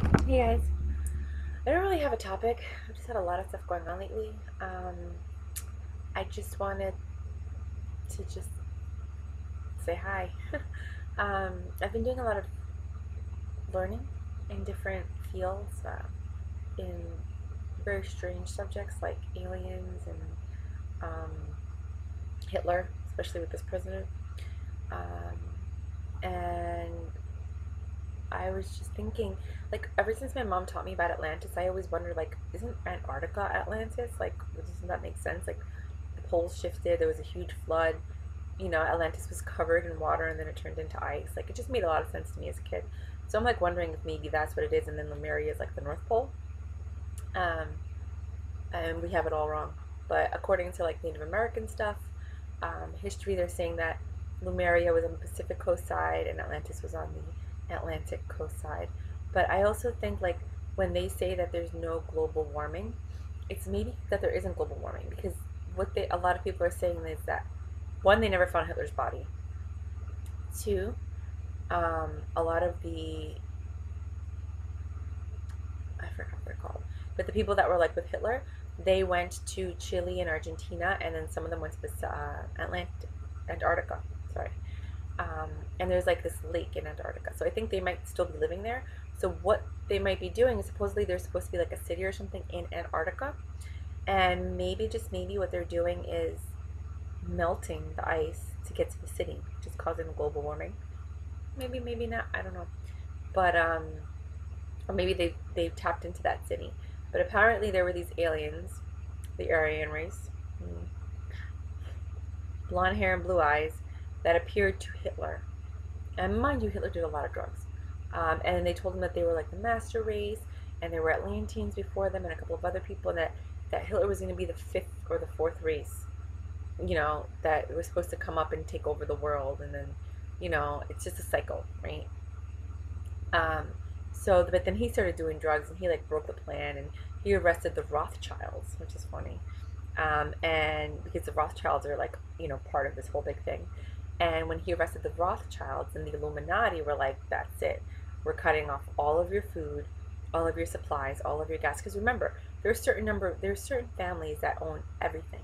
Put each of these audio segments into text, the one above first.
Hey guys, I don't really have a topic. I've just had a lot of stuff going on lately. I just wanted to just say hi. I've been doing a lot of learning in different fields, in very strange subjects like aliens and um, Hitler, especially with this president. Um, and I was just thinking, like, ever since my mom taught me about Atlantis, I always wondered, like, isn't Antarctica Atlantis? Like, doesn't that make sense? Like, the poles shifted, there was a huge flood, Atlantis was covered in water and then it turned into ice. Like, it just made a lot of sense to me as a kid. So I'm, like, wondering if maybe that's what it is, and then Lemuria is, like, the North Pole. Um, and we have it all wrong. But according to, like, Native American stuff, history, they're saying that Lemuria was on the Pacific coast side and Atlantis was on the Atlantic coast side. But I also think, like, when they say that there's no global warming, it's maybe that there isn't global warming, because a lot of people are saying is that, one, they never found Hitler's body. Two, a lot of the, I forgot what they're called, but the people that were, like, with Hitler, they went to Chile and Argentina, and then some of them went to the Antarctica. Sorry. And there's, like, this lake in Antarctica. So I think they might still be living there. So what they might be doing is, supposedly there's supposed to be, like, a city or something in Antarctica, and maybe, just maybe, what they're doing is melting the ice to get to the city, which is causing global warming. Maybe, maybe not. I don't know. But or maybe they've tapped into that city. But apparently there were these aliens, the Aryan race, blonde hair and blue eyes, that appeared to Hitler. And mind you, Hitler did a lot of drugs. And they told him that they were, like, the master race, and there were Atlanteans before them and a couple of other people, and that Hitler was going to be the fifth or the fourth race, that was supposed to come up and take over the world. And then, it's just a cycle, right? Um, but then he started doing drugs, and he, like, broke the plan, and he arrested the Rothschilds, which is funny. And because the Rothschilds are, like, part of this whole big thing. And when he arrested the Rothschilds, and the Illuminati were like, that's it. We're cutting off all of your food, all of your supplies, all of your gas. Because remember, there's certain families that own everything.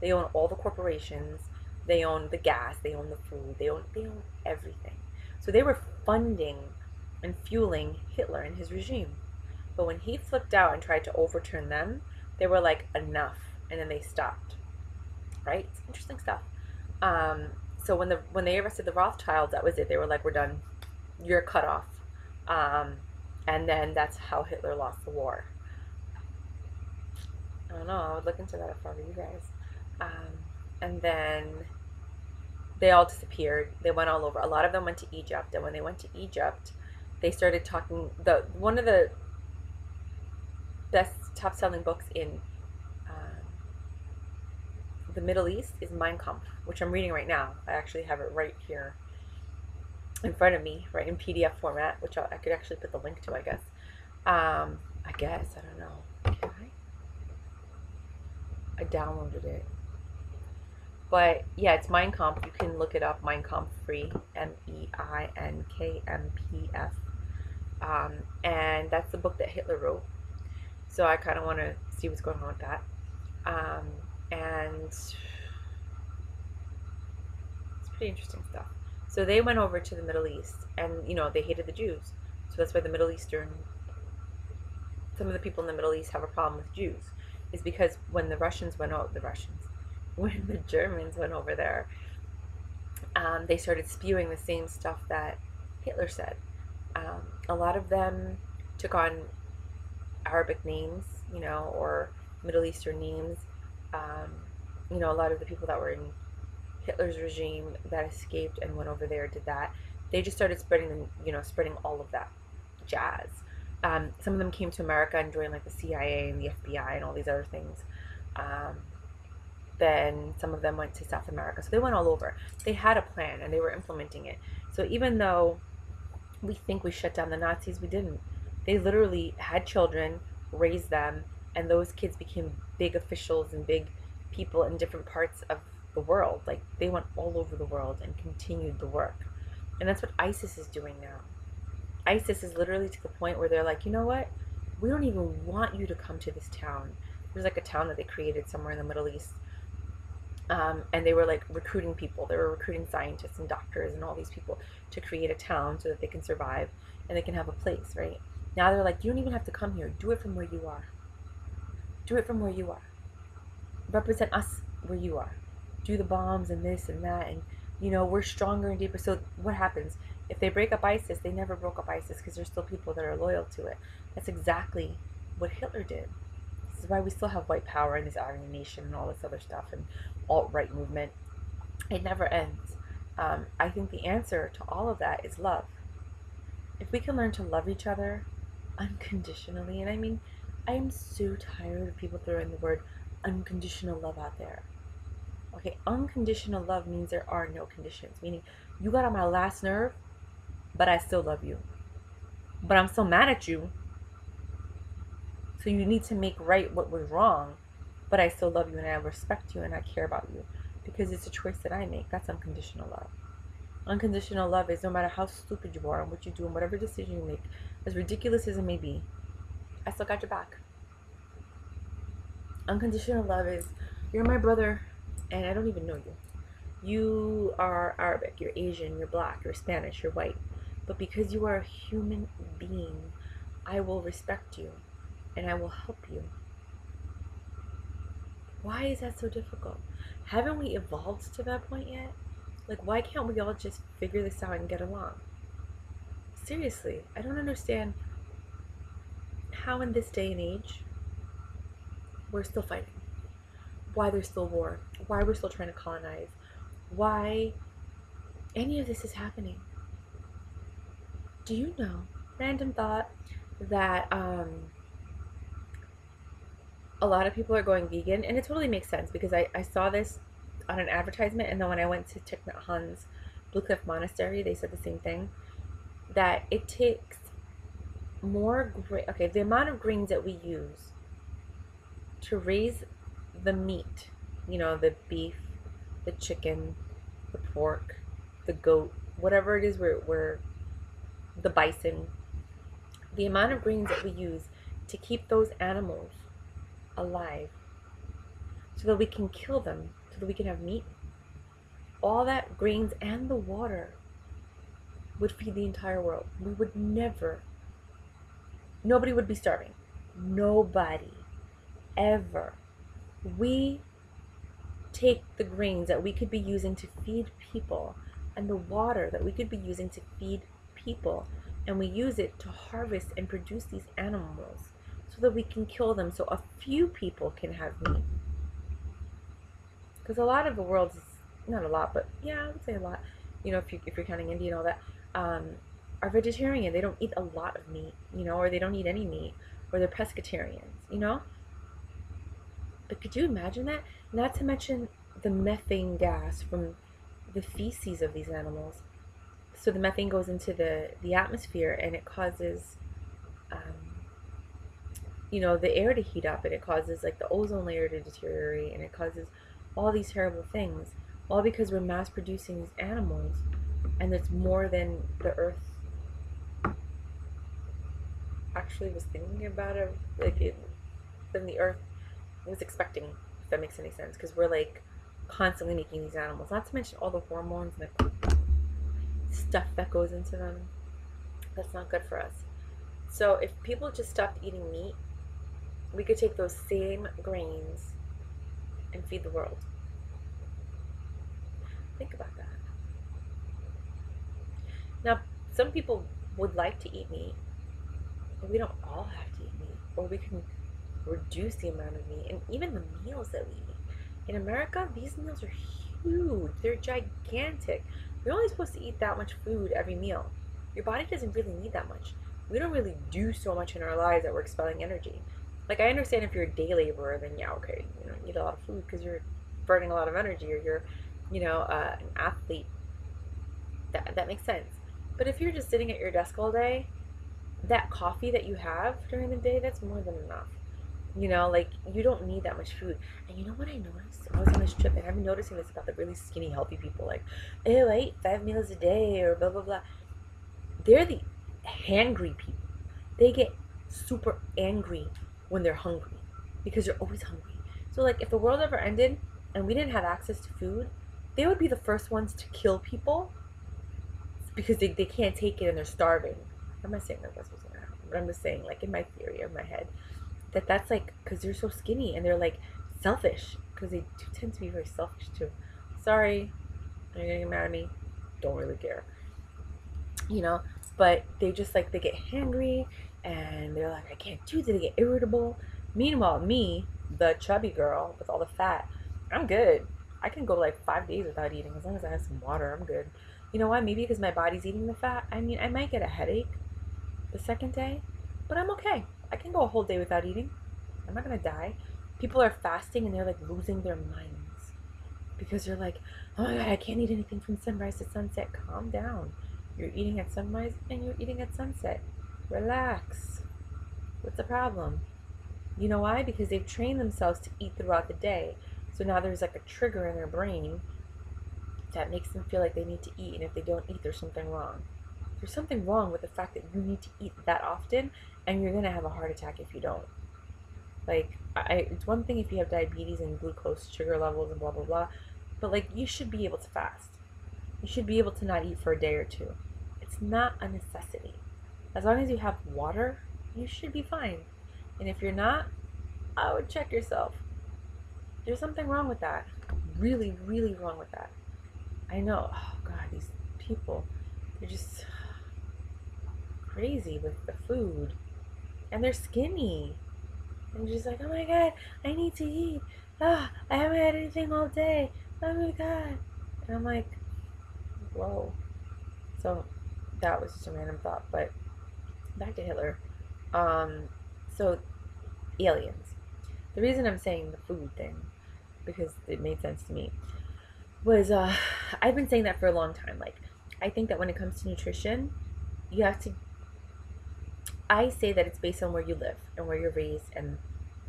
They own all the corporations, they own the gas, they own the food, they own everything. So they were funding and fueling Hitler and his regime. But when he flipped out and tried to overturn them, they were like, enough, and then they stopped. Right? It's interesting stuff. Um, so when they arrested the Rothschilds, that was it. They were like, we're done. You're cut off. Um, and then that's how Hitler lost the war. I don't know. I would look into that if I were you guys. Um, and then they all disappeared. They went all over. A lot of them went to Egypt, and when they went to Egypt, they started talking. The One of the best top-selling books in um, the Middle East is Mein Kampf, which I'm reading right now. I actually have it right here in front of me, right, in PDF format, which I could actually put the link to, I guess. I guess, I don't know. Can I downloaded it. But yeah, it's Mein Kampf. You can look it up, Mein Kampf free, Meinkmpf. And that's the book that Hitler wrote. So I kind of want to see what's going on with that. And it's pretty interesting stuff. So they went over to the Middle East, and they hated the Jews. So that's why some of the people in the Middle East have a problem with Jews, is because when when the Germans went over there, they started spewing the same stuff that Hitler said. A lot of them took on Arabic names, or Middle Eastern names. A lot of the people that were in Hitler's regime that escaped and went over there did that. They just started spreading all of that jazz. Some of them came to America and joined, like, the CIA and the FBI and all these other things. Then some of them went to South America. So they went all over. They had a plan and they were implementing it. So even though we think we shut down the Nazis, we didn't. They literally had children, raised them, and those kids became big officials and big people in different parts of the world. Like, they went all over the world and continued the work. And that's what ISIS is doing now. ISIS is literally to the point where they're like, you know what? We don't even want you to come to this town. There's like a town that they created somewhere in the Middle East. And they were like recruiting people. They were recruiting scientists and doctors and all these people to create a town so that they can survive and they can have a place, right? Now they're like, you don't even have to come here. Do it from where you are. Do it from where you are. Represent us where you are. Do the bombs and this and that. And, you know, we're stronger and deeper. So what happens? If they break up ISIS, they never broke up ISIS because there's still people that are loyal to it. That's exactly what Hitler did. This is why we still have white power and this Aryan nation and all this other stuff and alt-right movement. It never ends. I think the answer to all of that is love. If we can learn to love each other unconditionally, and I mean, I am so tired of people throwing the word unconditional love out there. Okay, unconditional love means there are no conditions, meaning you got on my last nerve, but I still love you. But I'm still mad at you, so you need to make right what was wrong, but I still love you and I respect you and I care about you because it's a choice that I make. That's unconditional love. Unconditional love is no matter how stupid you are and what you do and whatever decision you make, as ridiculous as it may be, I still got your back. Unconditional love is, you're my brother and I don't even know you. You are Arabic, you're Asian, you're black, you're Spanish, you're white. But because you are a human being, I will respect you and I will help you. Why is that so difficult? Haven't we evolved to that point yet? Like, why can't we all just figure this out and get along? Seriously, I don't understand how in this day and age we're still fighting. Why there's still war. Why we're still trying to colonize. Why any of this is happening. Do you know, random thought, that a lot of people are going vegan, and it totally makes sense because I saw this on an advertisement, and then when I went to Thich Nhat Hanh's Blue Cliff Monastery, they said the same thing, that it takes more the amount of grains that we use to raise the meat, you know, the beef, the chicken, the pork, the goat, whatever it is, we're the bison, the amount of grains that we use to keep those animals alive so that we can kill them, so that we can have meat, all that grains and the water would feed the entire world. We would never, nobody would be starving. Nobody, ever. We take the grains that we could be using to feed people and the water that we could be using to feed people, and we use it to harvest and produce these animals so that we can kill them so a few people can have meat. Because a lot of the world is, not a lot, but yeah, I would say a lot, you know, if you're counting India and all that, are vegetarian. They don't eat a lot of meat, you know, or they don't eat any meat, or they're pescatarians, you know. But could you imagine that? Not to mention the methane gas from the feces of these animals. So the methane goes into the atmosphere and it causes, you know, the air to heat up, and it causes like the ozone layer to deteriorate, and it causes all these terrible things, all because we're mass producing these animals, and it's more than the earth actually was thinking about it, like it, than the earth was expecting, if that makes any sense, because we're like constantly making these animals, not to mention all the hormones and the stuff that goes into them. That's not good for us. So if people just stopped eating meat, we could take those same grains and feed the world. Think about that. Now, some people would like to eat meat, but we don't all have to eat meat, or we can reduce the amount of meat, and even the meals that we eat. In America, these meals are huge. They're gigantic. You're only supposed to eat that much food every meal. Your body doesn't really need that much. We don't really do so much in our lives that we're expelling energy. Like, I understand if you're a day laborer, then yeah, okay, you know, you eat a lot of food because you're burning a lot of energy, or you're, you know, an athlete. That makes sense. But if you're just sitting at your desk all day, that coffee that you have during the day, that's more than enough. You know, like, you don't need that much food. And you know what I noticed? I was on this trip, and I've been noticing this about the really skinny, healthy people. Like, oh, I eat 5 meals a day, or blah, blah, blah. They're the hangry people. They get super angry when they're hungry because they're always hungry. So like if the world ever ended and we didn't have access to food, they would be the first ones to kill people because they can't take it and they're starving. I'm not saying that that's what's gonna happen, but I'm just saying, like in my theory of my head, that's like because they're so skinny and they're like selfish because they do tend to be very selfish too. Sorry, you're gonna get mad at me. Don't really care, you know. But they just like they get hangry and they're like, I can't do this. They get irritable. Meanwhile, me, the chubby girl with all the fat, I'm good. I can go like 5 days without eating as long as I have some water. I'm good. You know why? Maybe because my body's eating the fat. I mean, I might get a headache the second day, but I'm okay. I can go a whole day without eating. I'm not gonna die. People are fasting and they're like losing their minds because they're like, oh my god, I can't eat anything from sunrise to sunset. Calm down. You're eating at sunrise and you're eating at sunset. Relax. What's the problem? You know why? Because they've trained themselves to eat throughout the day. So now there's like a trigger in their brain that makes them feel like they need to eat, and if they don't eat, there's something wrong. There's something wrong with the fact that you need to eat that often, and you're gonna have a heart attack if you don't. Like, it's one thing if you have diabetes and glucose, sugar levels, and blah blah blah, but like you should be able to fast. You should be able to not eat for a day or two. It's not a necessity. As long as you have water, you should be fine. And if you're not, I would check yourself. There's something wrong with that. Really, really wrong with that. I know. Oh God, these people, they're just crazy with the food. And they're skinny. And just like, oh my God, I need to eat. I haven't had anything all day. Oh my God. And I'm like, whoa. So that was just a random thought. But back to Hitler. So aliens. The reason I'm saying the food thing, because it made sense to me, was I've been saying that for a long time. Like, I think that when it comes to nutrition, you have to. I say that it's based on where you live and where you're raised and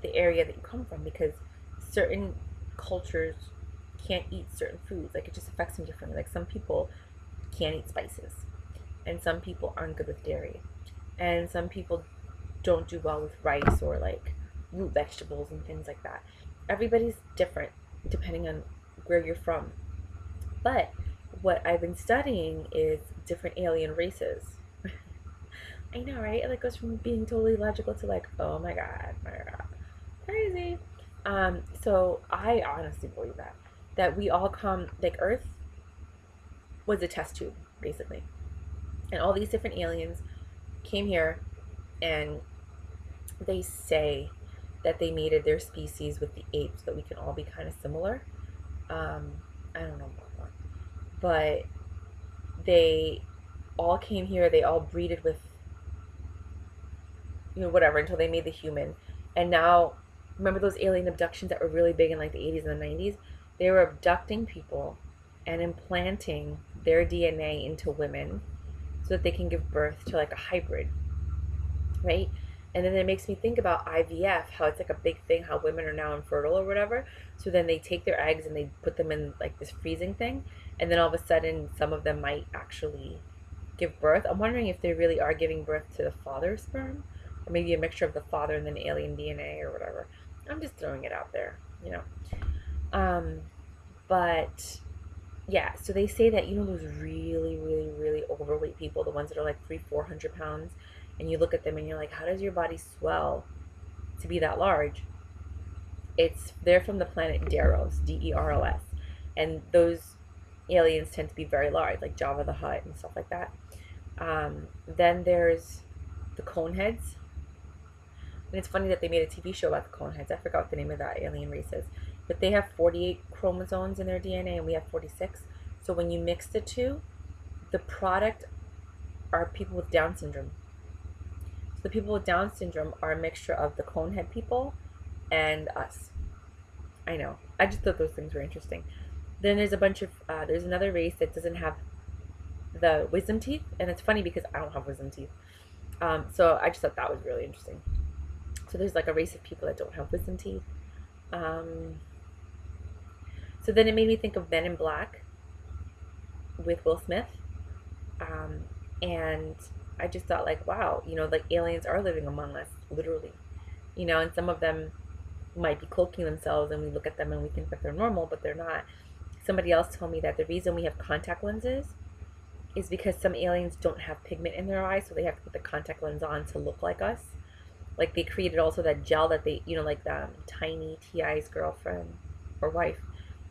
the area that you come from, because certain cultures can't eat certain foods. Like, it just affects them differently. Like, some people can't eat spices, and some people aren't good with dairy, and some people don't do well with rice or like root vegetables and things like that. Everybody's different depending on where you're from. But what I've been studying is different alien races. I know, right? It like goes from being totally logical to like, oh my god, crazy. So I honestly believe that we all come, like Earth was a test tube basically, and all these different aliens came here, and they say that they mated their species with the apes so that we can all be kind of similar. I don't know about that, but they all came here. They all breeded with, whatever, until they made the human. And now, remember those alien abductions that were really big in like the 80s and the 90s? They were abducting people and implanting their DNA into women so that they can give birth to like a hybrid, right? And then it makes me think about IVF, how it's like a big thing, how women are now infertile or whatever. So then they take their eggs and they put them in like this freezing thing. And then all of a sudden, some of them might actually give birth. I'm wondering if they really are giving birth to the father's sperm, or maybe a mixture of the father and then alien DNA or whatever. I'm just throwing it out there. But yeah, so they say that, those really, really, really overweight people, the ones that are like 300-400 pounds, and you look at them and you're like, how does your body swell to be that large? They're from the planet Deros, Deros, and those aliens tend to be very large, like Jabba the Hutt and stuff like that. Then there's the Coneheads, and it's funny that they made a TV show about the Coneheads. I forgot what the name of that alien race is, but they have 48 chromosomes in their DNA, and we have 46. So when you mix the two, the product are people with Down syndrome. So the people with Down syndrome are a mixture of the Conehead people and us. I know. I just thought those things were interesting. Then there's there's another race that doesn't have the wisdom teeth, and it's funny because I don't have wisdom teeth. So I just thought that was really interesting. So there's like a race of people that don't have wisdom teeth. So then it made me think of Men in Black with Will Smith. And I just thought like, wow, like aliens are living among us, literally. And some of them might be cloaking themselves, and we look at them and we think that they're normal, but they're not. Somebody else told me that the reason we have contact lenses is because some aliens don't have pigment in their eyes, so they have to put the contact lens on to look like us. Like they created also that gel that they, like the Tiny Ti's girlfriend or wife,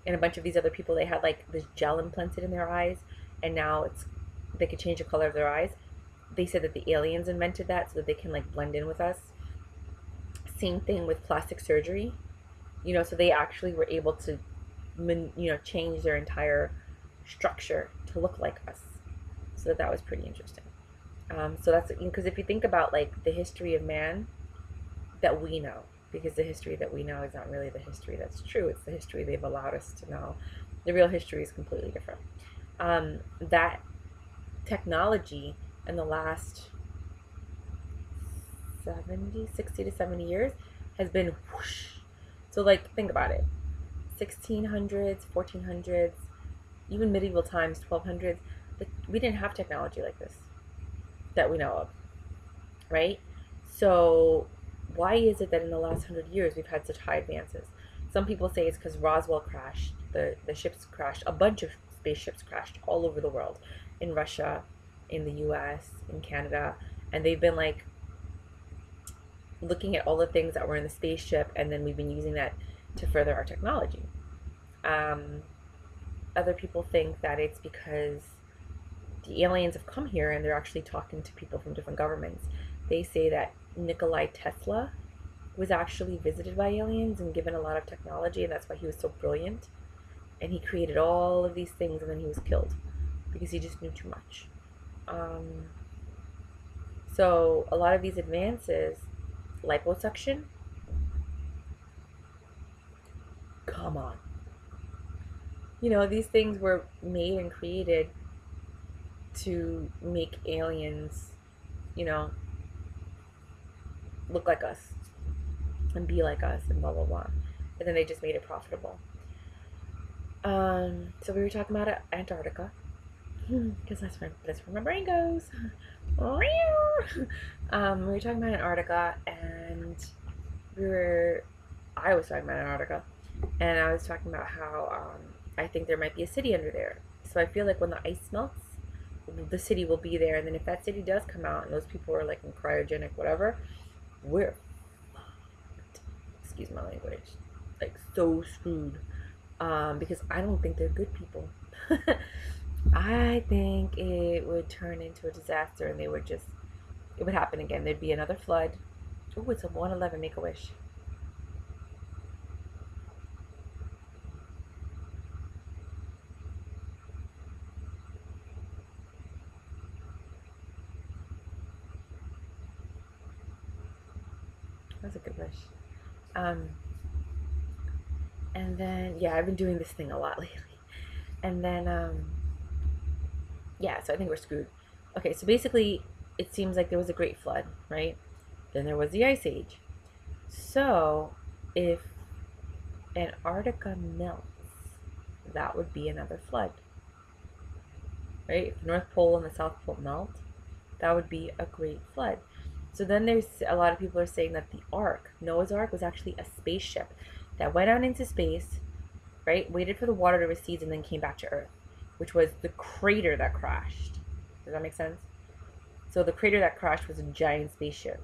and a bunch of these other people. They had like this gel implanted in their eyes, and now they could change the color of their eyes. They said that the aliens invented that so that they can like blend in with us. Same thing with plastic surgery. So they actually were able to, change their entire structure to look like us. So that was pretty interesting. So that's because if you think about like the history of man that we know, because the history that we know is not really the history that's true. It's the history they've allowed us to know. The real history is completely different. That technology in the last 60 to 70 years has been whoosh. So like think about it. 1600s, 1400s, even medieval times, 1200s, we didn't have technology like this that we know of, right? So why is it that in the last 100 years we've had such high advances? Some people say it's because Roswell crashed, the ships crashed, a bunch of spaceships crashed all over the world, in Russia, in the US, in Canada, and they've been like looking at all the things that were in the spaceship, and then we've been using that to further our technology. Other people think that it's because the aliens have come here and they're actually talking to people from different governments. They say that Nikola Tesla was actually visited by aliens and given a lot of technology, and that's why he was so brilliant. And he created all of these things, and then he was killed because he just knew too much. So a lot of these advances, liposuction, come on. These things were made and created to make aliens, look like us and be like us and blah, blah, blah. And then they just made it profitable. So we were talking about Antarctica, because that's where my brain goes. We were talking about Antarctica, and I was talking about Antarctica, and I was talking about how I think there might be a city under there. So I feel like when the ice melts, the city will be there, and then if that city does come out and those people are like in cryogenic whatever, we're fucked. Excuse my language. Like so screwed. Because I don't think they're good people. I think it would turn into a disaster, and it would happen again. There'd be another flood. Oh, it's a 111, Make-A-Wish. That's a good wish. And then, yeah, I've been doing this thing a lot lately. And then, yeah, so I think we're screwed. Okay, so basically, it seems like there was a great flood, right? Then there was the Ice Age. So, if Antarctica melts, that would be another flood, right? If the North Pole and the South Pole melt, that would be a great flood. So then there's a lot of people are saying that the Ark, Noah's Ark, was actually a spaceship that went out into space, right? Waited for the water to recede and then came back to Earth, which was the crater that crashed. Does that make sense? So the crater that crashed was a giant spaceship.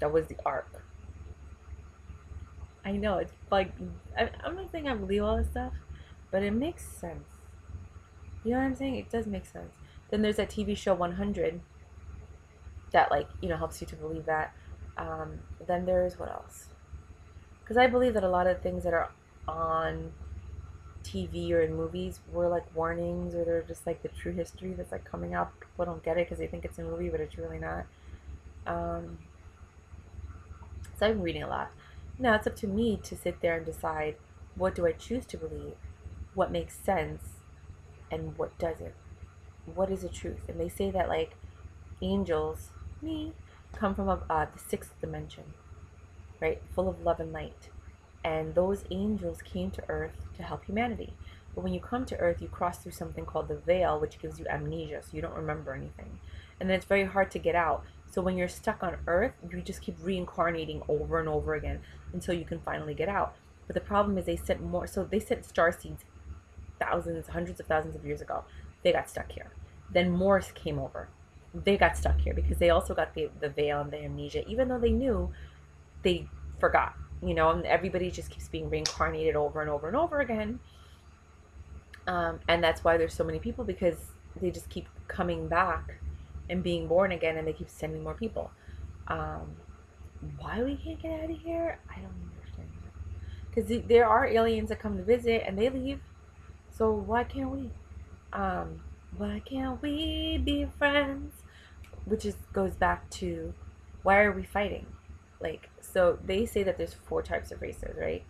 That was the Ark. I know, it's like, I'm not saying I believe all this stuff, but it makes sense. You know what I'm saying? It does make sense. Then there's that TV show 100 that, like, helps you to believe that. Then there's what else? Because I believe that a lot of things that are on TV or in movies were like warnings, or they're just like the true history that's like coming out. People don't get it because they think it's a movie, but it's really not. So I've been reading a lot. Now it's up to me to sit there and decide, what do I choose to believe, what makes sense, and what doesn't. What is the truth? And they say that like angels, me, come from the sixth dimension, right? Full of love and light. And those angels came to Earth to help humanity. But when you come to Earth, you cross through something called the veil, which gives you amnesia, so you don't remember anything. And then it's very hard to get out. So when you're stuck on Earth, you just keep reincarnating over and over again until you can finally get out. But the problem is they sent more, so they sent star seeds thousands, hundreds of thousands of years ago. They got stuck here. Then Morse came over. They got stuck here because they also got the veil and the amnesia. Even though they knew, they forgot, and everybody just keeps being reincarnated over and over and over again. And that's why there's so many people, because they just keep coming back and being born again, and they keep sending more people. Why we can't get out of here, I don't understand that. Because there are aliens that come to visit and they leave. So why can't we? Why can't we be friends? Which goes back to, why are we fighting? So they say that there's 4 types of races, right?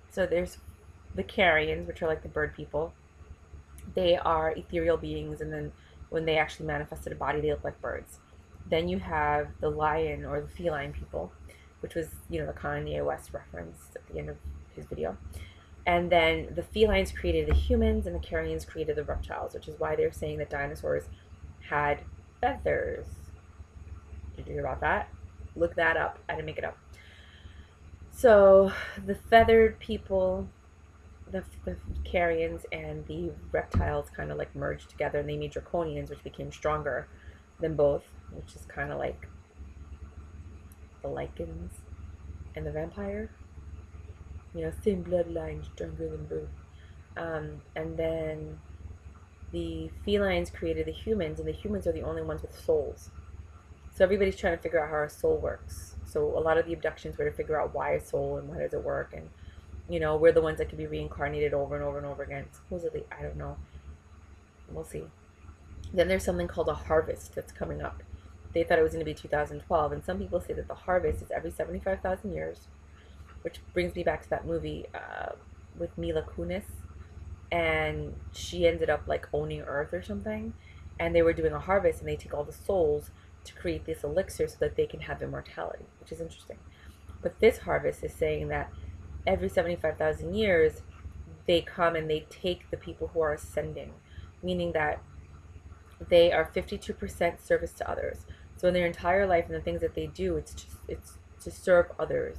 So there's the Carians, which are like the bird people. They are ethereal beings, and then when they actually manifested a body, they look like birds. Then you have the lion or the feline people, which was, the Kanye West reference at the end of his video. And then the felines created the humans, and the Carians created the reptiles, which is why they're saying that dinosaurs had feathers. Did you hear about that? Look that up. I didn't make it up. So the feathered people, the Carians and the reptiles kind of like merged together, and they made draconians, which became stronger than both, which is kind of like the lichens and the vampire. Same bloodline, stronger than both. And then the felines created the humans, and the humans are the only ones with souls. So everybody's trying to figure out how our soul works. So a lot of the abductions were to figure out why a soul and why does it work, and we're the ones that can be reincarnated over and over and over again. Supposedly, I don't know. We'll see. Then there's something called a harvest that's coming up. They thought it was going to be 2012, and some people say that the harvest is every 75,000 years, which brings me back to that movie with Mila Kunis, and she ended up like owning Earth or something, and they were doing a harvest, and they take all the souls to create this elixir so that they can have immortality, which is interesting. But this harvest is saying that every 75,000 years, they come and they take the people who are ascending, meaning that they are 52% service to others. So in their entire life and the things that they do, it's to serve others.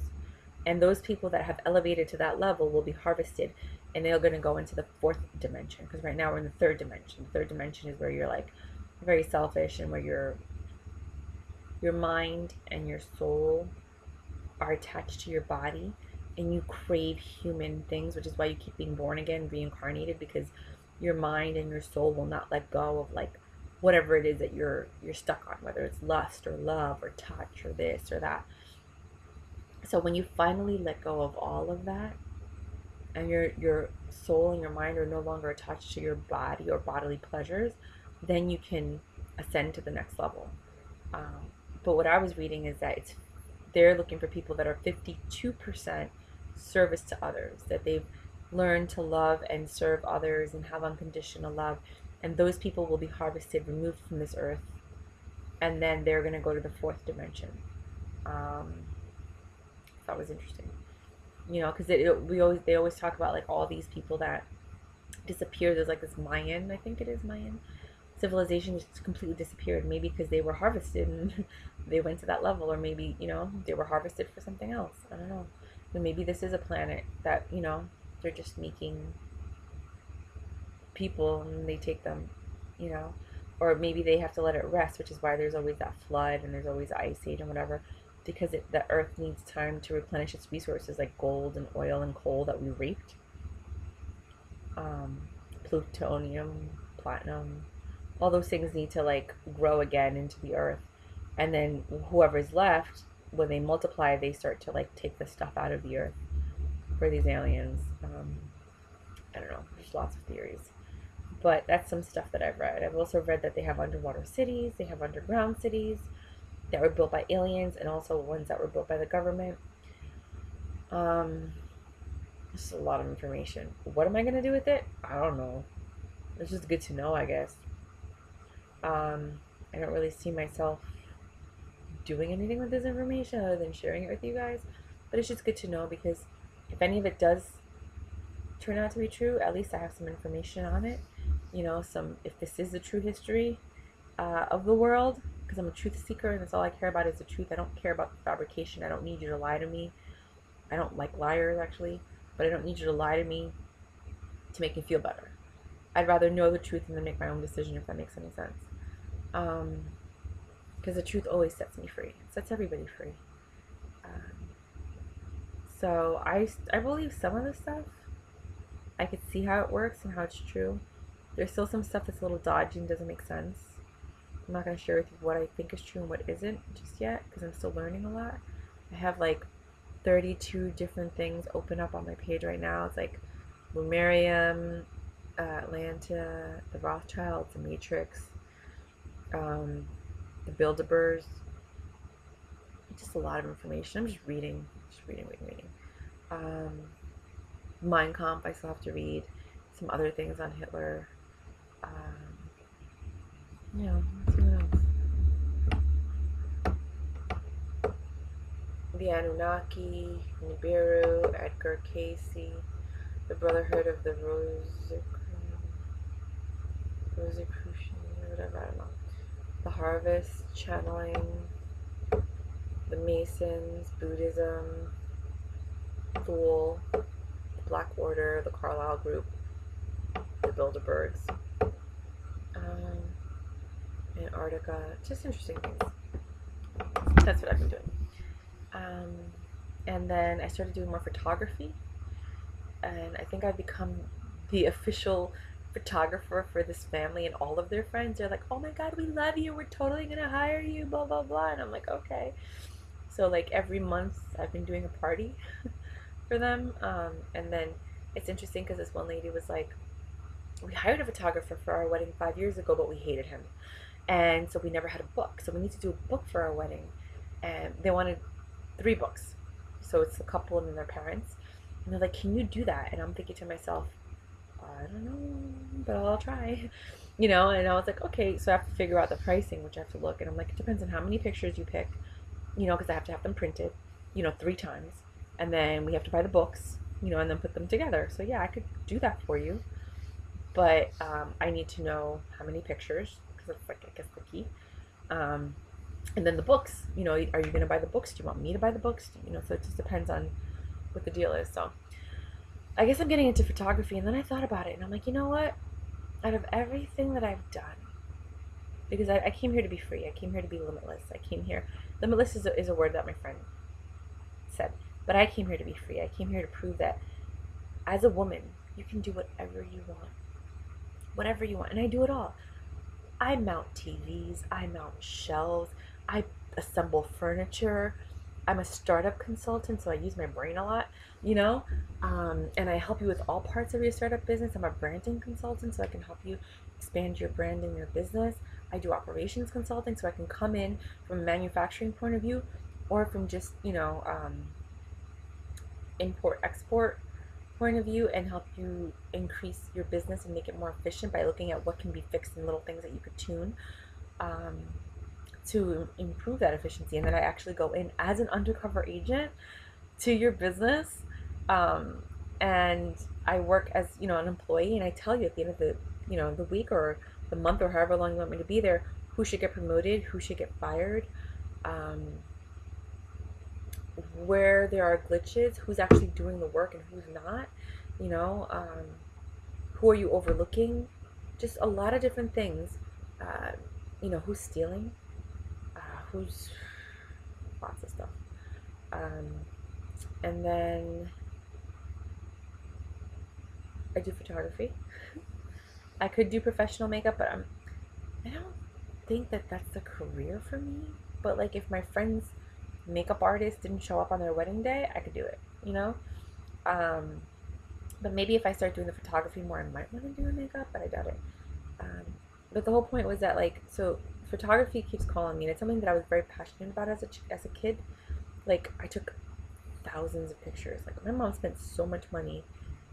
And those people that have elevated to that level will be harvested, and they're going to go into the 4th dimension, because right now we're in the 3rd dimension. The 3rd dimension is where you're like very selfish, and where your mind and your soul are attached to your body, and you crave human things, which is why you keep being born again, reincarnated, because your mind and your soul will not let go of like whatever it is that you're stuck on, whether it's lust or love or touch or this or that. So when you finally let go of all of that, and your soul and your mind are no longer attached to your body or bodily pleasures, then you can ascend to the next level. But what I was reading is that they're looking for people that are 52% service to others, that they've learned to love and serve others and have unconditional love, and those people will be harvested, removed from this earth, and then they're going to go to the 4th dimension. That was interesting, because they always talk about like all these people that disappeared. There's like this Mayan, I think it is Mayan civilization, just completely disappeared, maybe because they were harvested and they went to that level, or maybe they were harvested for something else. I don't know. And maybe this is a planet that they're just making people and they take them, or maybe they have to let it rest, which is why there's always that flood and there's always ice age and whatever, because the earth needs time to replenish its resources, like gold and oil and coal that we reaped, plutonium, platinum, all those things need to like grow again into the earth, and then whoever's left, when they multiply, they start to like take the stuff out of the earth for these aliens. I don't know, there's lots of theories, but that's some stuff that I've read. I've also read that they have underwater cities, they have underground cities that were built by aliens, and also ones that were built by the government. This is a lot of information. What am I going to do with it? I don't know. It's just good to know, I guess. I don't really see myself doing anything with this information other than sharing it with you guys, but it's just good to know, because if any of it does turn out to be true, at least I have some information on it. You know, some, if this is the true history of the world, because I'm a truth seeker and that's all I care about is the truth. I don't care about the fabrication. I don't need you to lie to me. I don't like liars, actually, but I don't need you to lie to me to make me feel better. I'd rather know the truth and then make my own decision, if that makes any sense. Because the truth always sets me free. It sets everybody free. So I believe some of the stuff. I could see how it works and how it's true. There's still some stuff that's a little dodgy and doesn't make sense. I'm not going to share with you what I think is true and what isn't just yet, because I'm still learning a lot. I have like 32 different things open up on my page right now. It's like Lumerium, Atlanta, the Rothschilds, the Matrix, the Bilderbergs. Just a lot of information. I'm just reading. Mein Kampf, I still have to read. Some other things on Hitler. Let's see what else. The Anunnaki, Nibiru, Edgar Casey, the Brotherhood of the Rosicrucian, whatever, I don't know. The Harvest, channeling, the Masons, Buddhism, Thule, the Black Order, the Carlisle Group, the Bilderbergs, Antarctica, just interesting things. That's what I've been doing. And then I started doing more photography, and I think I've become the official photographer for this family, and all of their friends are like, oh my god, we love you, we're totally gonna hire you, blah blah blah. And I'm like, okay. So like every month I've been doing a party for them, and then it's interesting because this one lady was like, we hired a photographer for our wedding 5 years ago, but we hated him, and so we never had a book, so we need to do a book for our wedding. And they wanted 3 books, so it's a couple and then their parents, and they're like, can you do that? And I'm thinking to myself, I don't know, but I'll try. And I was like, okay. So I have to figure out the pricing, which I have to look, and I'm like, it depends on how many pictures you pick, because I have to have them printed 3 times, and then we have to buy the books, and then put them together. So yeah, I could do that for you, but I need to know how many pictures, because it's like, I guess, the key. And then the books, are you going to buy the books? Do you want me to buy the books? So it just depends on what the deal is. So I guess I'm getting into photography, and then I thought about it, and I'm like, you know what? Out of everything that I've done, because I came here to be free. I came here to be limitless. Limitless is a word that my friend said, but I came here to be free. I came here to prove that as a woman, you can do whatever you want. Whatever you want. And I do it all. I mount TVs. I mount shelves. I assemble furniture. I'm a startup consultant, so I use my brain a lot, and I help you with all parts of your startup business. I'm a branding consultant, so I can help you expand your brand and your business. I do operations consulting, so I can come in from a manufacturing point of view, or from just, import-export point of view, and help you increase your business and make it more efficient by looking at what can be fixed and little things that you could tune to improve that efficiency. And then I actually go in as an undercover agent to your business, and I work as an employee, and I tell you at the end of the week or the month or however long you want me to be there, who should get promoted, who should get fired, where there are glitches, who's actually doing the work and who's not, who are you overlooking, just a lot of different things, who's stealing, who's lots of stuff, and then I do photography. I could do professional makeup, but I don't think that that's the career for me. But like, if my friend's makeup artist didn't show up on their wedding day, I could do it, but maybe if I start doing the photography more, I might want to do the makeup, but I doubt it. But the whole point was that, like, so photography keeps calling me, and it's something that I was very passionate about as a kid. Like, I took thousands of pictures. Like, my mom spent so much money,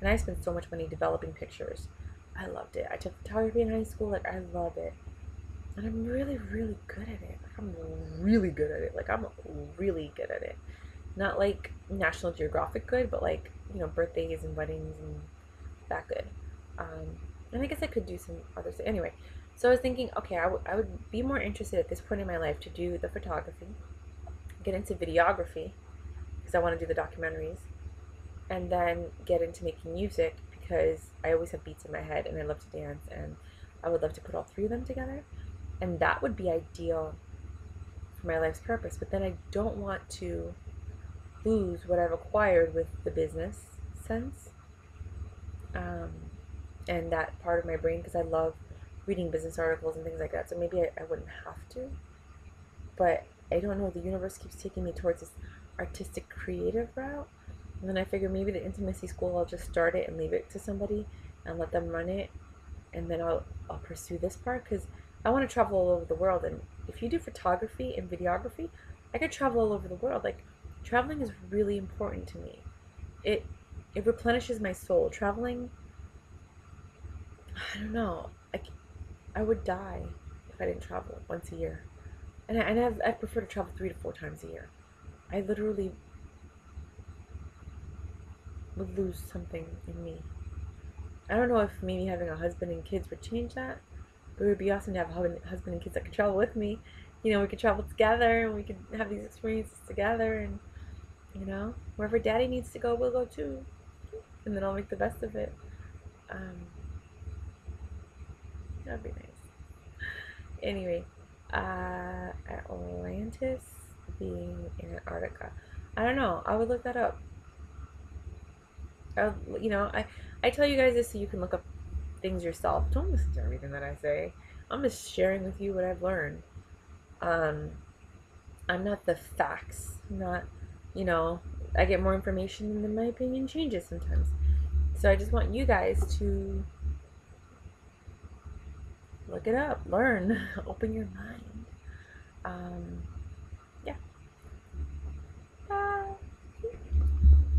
and I spent so much money developing pictures. I loved it. I took photography in high school. Like, I love it. And I'm really, really good at it. Like, I'm really good at it. Like, I'm really good at it. Not like National Geographic good, but like, birthdays and weddings and that good. And I guess I could do some other stuff. Anyway, so I was thinking, okay, I would be more interested at this point in my life to do the photography, get into videography, because I want to do the documentaries, and then get into making music because I always have beats in my head and I love to dance, and I would love to put all three of them together. And that would be ideal for my life's purpose. But then I don't want to lose what I've acquired with the business sense, um, and that part of my brain, because I love reading business articles and things like that. So maybe I wouldn't have to. But I don't know. The universe keeps taking me towards this artistic, creative route. And then I figure maybe the intimacy school, I'll just start it and leave it to somebody and let them run it. And then I'll pursue this part because I want to travel all over the world. And if you do photography and videography, I could travel all over the world. Like, traveling is really important to me. It replenishes my soul. Traveling, I don't know. I would die if I didn't travel once a year. And I prefer to travel 3 to 4 times a year. I literally would lose something in me. I don't know if maybe having a husband and kids would change that, but it would be awesome to have a husband and kids that could travel with me. You know, we could travel together and we could have these experiences together, and, you know, wherever daddy needs to go, we'll go too. And then I'll make the best of it. That'd be nice. Anyway, Atlantis being in Antarctica. I don't know. I would look that up. I tell you guys this so you can look up things yourself. Don't listen to everything that I say. I'm just sharing with you what I've learned. I'm not the facts. I'm not, I get more information and then my opinion changes sometimes. So I just want you guys to look it up, learn, open your mind. Yeah.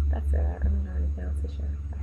That's it. I don't have anything else to share. Bye.